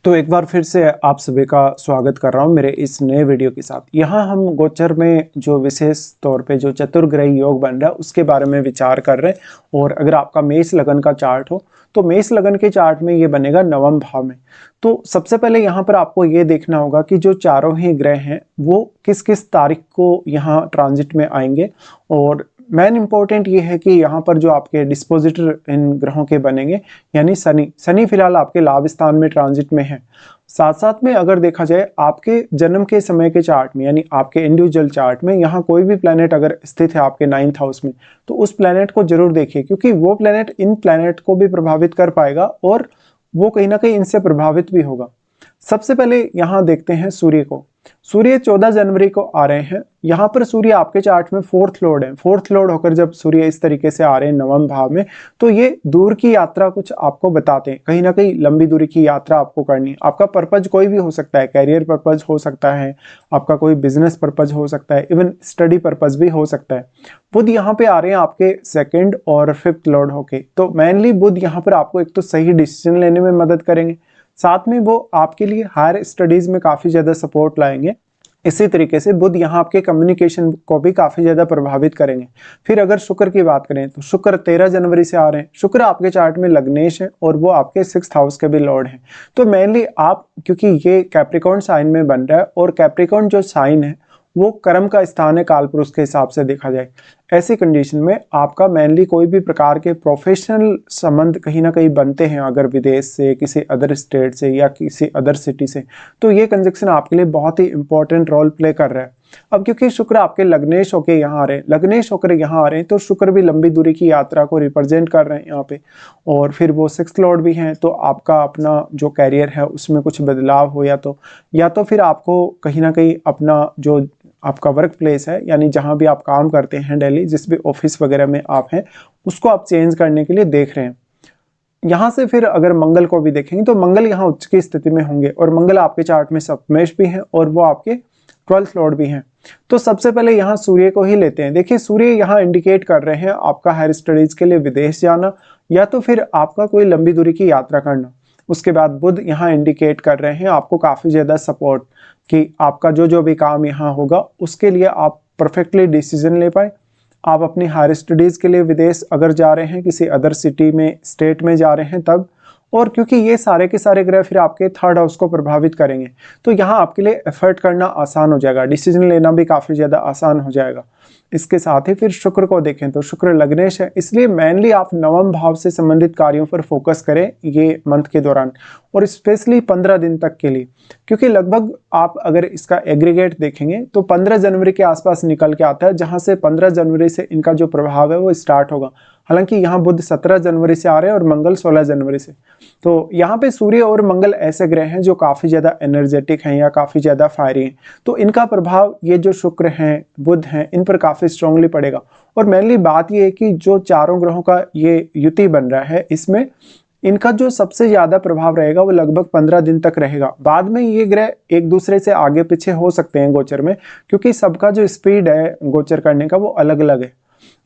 तो एक बार फिर से आप सभी का स्वागत कर रहा हूँ मेरे इस नए वीडियो के साथ। यहाँ हम गोचर में जो विशेष तौर पे जो चतुर्ग्रही योग बन रहा है उसके बारे में विचार कर रहे हैं। और अगर आपका मेष लगन का चार्ट हो तो मेष लगन के चार्ट में ये बनेगा नवम भाव में। तो सबसे पहले यहाँ पर आपको ये देखना होगा कि जो चारों ही ग्रह हैं वो किस किस तारीख को यहाँ ट्रांजिट में आएंगे। और मेन इंपॉर्टेंट ये है कि यहाँ पर जो आपके डिस्पोजिटर इन ग्रहों के बनेंगे, यानी शनि फिलहाल आपके लाभ स्थान में ट्रांजिट में है। साथ साथ में अगर देखा जाए आपके जन्म के समय के चार्ट में, यानी आपके इंडिविजुअल चार्ट में यहाँ कोई भी प्लेनेट अगर स्थित है आपके 9th हाउस में, तो उस प्लेनेट को जरूर देखिए, क्योंकि वो प्लेनेट इन प्लेनेट को भी प्रभावित कर पाएगा और वो कहीं ना कहीं इनसे प्रभावित भी होगा। सबसे पहले यहाँ देखते हैं सूर्य को। सूर्य 14 जनवरी को आ रहे हैं। यहाँ पर सूर्य आपके चार्ट में 4th लॉर्ड है। 4th लॉर्ड होकर जब सूर्य इस तरीके से आ रहे हैं नवम भाव में, तो ये दूर की यात्रा कुछ आपको बताते हैं। कहीं ना कहीं लंबी दूरी की यात्रा आपको करनी है। आपका पर्पज कोई भी हो सकता है, कैरियर पर्पज हो सकता है, आपका कोई बिजनेस पर्पज हो सकता है, इवन स्टडी पर्पज भी हो सकता है। बुध यहाँ पे आ रहे हैं आपके 2nd और 5th लॉर्ड होके। तो मेनली बुध यहाँ पर आपको एक तो सही डिसीजन लेने में मदद करेंगे, साथ में वो आपके लिए हायर स्टडीज में काफी ज्यादा सपोर्ट लाएंगे। इसी तरीके से बुध यहाँ आपके कम्युनिकेशन को भी काफी ज्यादा प्रभावित करेंगे। फिर अगर शुक्र की बात करें तो शुक्र 13 जनवरी से आ रहे हैं। शुक्र आपके चार्ट में लग्नेश है और वो आपके 6th हाउस के भी लॉर्ड हैं। तो मेनली आप, क्योंकि ये कैप्रिकॉर्न साइन में बन रहा है और कैप्रिकॉर्न जो साइन है वो कर्म का स्थान है काल पुरुष के हिसाब से देखा जाए, ऐसी कंडीशन में आपका मेनली कोई भी प्रकार के प्रोफेशनल संबंध कहीं ना कहीं बनते हैं, अगर विदेश से, किसी अदर स्टेट से या किसी अदर सिटी से, तो ये कंजक्शन आपके लिए बहुत ही इंपॉर्टेंट रोल प्ले कर रहा है। अब क्योंकि शुक्र आपके लग्नेश होकर यहाँ आ रहे हैं, लग्नेश होकर यहाँ आ रहे हैं, तो शुक्र भी लंबी दूरी की यात्रा को रिप्रेजेंट कर रहे हैं यहाँ पे। और फिर वो 6th लॉर्ड भी हैं, तो आपका अपना जो कैरियर है उसमें कुछ बदलाव हो, या तो फिर आपको कहीं ना कहीं अपना जो आपका वर्क प्लेस है, यानी जहां भी आप काम करते हैं डेली, जिस भी ऑफिस वगैरह में आप हैं, उसको आप चेंज करने के लिए देख रहे हैं। यहां से फिर अगर मंगल को भी देखेंगे तो मंगल यहाँ उच्च की स्थिति में होंगे और मंगल आपके चार्ट में सप्तमेश भी है और वो आपके 12th लॉर्ड भी हैं। तो सबसे पहले यहाँ सूर्य को ही लेते हैं। देखिए सूर्य यहाँ इंडिकेट कर रहे हैं आपका हायर स्टडीज के लिए विदेश जाना, या तो फिर आपका कोई लंबी दूरी की यात्रा करना। उसके बाद बुध यहाँ इंडिकेट कर रहे हैं आपको काफी ज्यादा सपोर्ट, कि आपका जो भी काम यहाँ होगा उसके लिए आप परफेक्टली डिसीजन ले पाए। आप अपनी हायर स्टडीज के लिए विदेश अगर जा रहे हैं, किसी अदर सिटी में, स्टेट में जा रहे हैं तब। और क्योंकि ये सारे के सारे ग्रह फिर आपके 3rd हाउस को प्रभावित करेंगे, तो यहाँ आपके लिए एफर्ट करना आसान हो जाएगा, डिसीजन लेना भी काफी ज्यादा आसान हो जाएगा। इसके साथ ही फिर शुक्र को देखें तो शुक्र लग्नेश है, इसलिए मेनली आप नवम भाव से संबंधित कार्यों पर फोकस करें ये मंथ के दौरान, और स्पेशली 15 दिन तक के लिए। क्योंकि लगभग आप अगर इसका एग्रीगेट देखेंगे तो 15 जनवरी के आसपास निकल के आता है, जहां से 15 जनवरी से इनका जो प्रभाव है वो स्टार्ट होगा। हालांकि यहाँ बुध 17 जनवरी से आ रहे हैं और मंगल 16 जनवरी से। तो यहाँ पे सूर्य और मंगल ऐसे ग्रह हैं जो काफी ज्यादा एनर्जेटिक हैं या काफी ज्यादा फायरी हैं, तो इनका प्रभाव ये जो शुक्र हैं, बुध हैं, इन पर काफी स्ट्रांगली पड़ेगा। और मेनली बात ये है कि जो चारों ग्रहों का ये युति बन रहा है, इसमें इनका जो सबसे ज्यादा प्रभाव रहेगा वो लगभग 15 दिन तक रहेगा। बाद में ये ग्रह एक दूसरे से आगे पीछे हो सकते हैं गोचर में, क्योंकि सबका जो स्पीड है गोचर करने का वो अलग अलग है।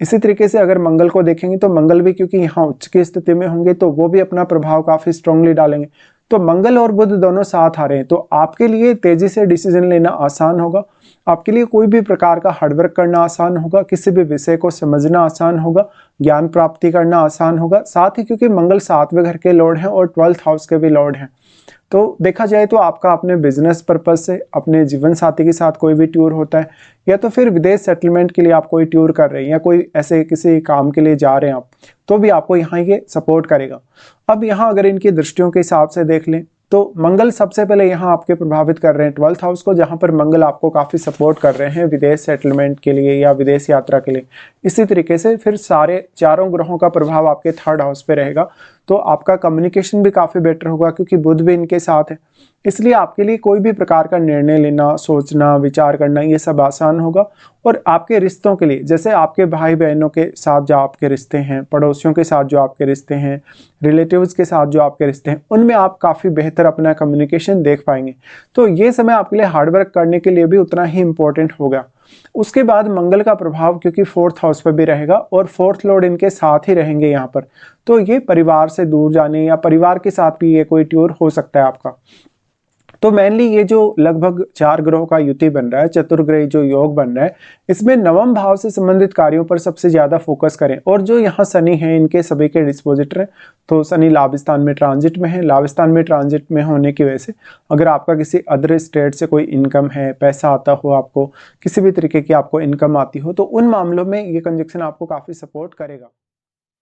इसी तरीके से अगर मंगल को देखेंगे तो मंगल भी क्योंकि यहाँ उच्च की स्थिति में होंगे तो वो भी अपना प्रभाव काफी स्ट्रांगली डालेंगे। तो मंगल और बुध दोनों साथ आ रहे हैं, तो आपके लिए तेजी से डिसीजन लेना आसान होगा, आपके लिए कोई भी प्रकार का हार्डवर्क करना आसान होगा, किसी भी विषय को समझना आसान होगा, ज्ञान प्राप्ति करना आसान होगा। साथ ही क्योंकि मंगल 7वें घर के लॉर्ड हैं और 12th हाउस के भी लॉर्ड हैं, तो देखा जाए तो आपका अपने बिजनेस पर्पज से अपने जीवन साथी के साथ कोई भी टूर होता है, या तो फिर विदेश सेटलमेंट के लिए आप कोई टूर कर रहे हैं, या कोई ऐसे किसी काम के लिए जा रहे हैं आप, तो भी आपको यहाँ ये सपोर्ट करेगा। अब यहाँ अगर इनकी दृष्टियों के हिसाब से देख लें तो मंगल सबसे पहले यहाँ आपके प्रभावित कर रहे हैं 12th हाउस को, जहां पर मंगल आपको काफी सपोर्ट कर रहे हैं विदेश सेटलमेंट के लिए या विदेश यात्रा के लिए। इसी तरीके से फिर सारे चारों ग्रहों का प्रभाव आपके 3rd हाउस पे रहेगा, तो आपका कम्युनिकेशन भी काफी बेटर होगा, क्योंकि बुध भी इनके साथ है। इसलिए आपके लिए कोई भी प्रकार का निर्णय लेना, सोचना, विचार करना, ये सब आसान होगा। और आपके रिश्तों के लिए, जैसे आपके भाई बहनों के साथ जो आपके रिश्ते हैं, पड़ोसियों के साथ जो आपके रिश्ते हैं, रिलेटिव्स के साथ जो आपके रिश्ते हैं, उनमें आप काफी बेहतर बेहतर अपना कम्युनिकेशन देख पाएंगे। तो ये समय आपके लिए हार्डवर्क करने के लिए भी उतना ही इंपॉर्टेंट होगा। उसके बाद मंगल का प्रभाव क्योंकि 4th हाउस पर भी रहेगा और 4th लॉर्ड इनके साथ ही रहेंगे यहाँ पर, तो ये परिवार से दूर जाने या परिवार के साथ भी ये कोई टूर हो सकता है आपका। तो मेनली ये जो लगभग 4 ग्रहों का युति बन रहा है, चतुर्ग्रही जो योग बन रहा है, इसमें नवम भाव से संबंधित कार्यों पर सबसे ज्यादा फोकस करें। और जो यहाँ शनि है इनके सभी के डिस्पोजिटर हैं, तो शनि लाभ स्थान में ट्रांजिट में है। लाभ स्थान में ट्रांजिट में होने की वजह से अगर आपका किसी अदर स्टेट से कोई इनकम है, पैसा आता हो, आपको किसी भी तरीके की आपको इनकम आती हो, तो उन मामलों में ये कंजक्शन आपको काफी सपोर्ट करेगा।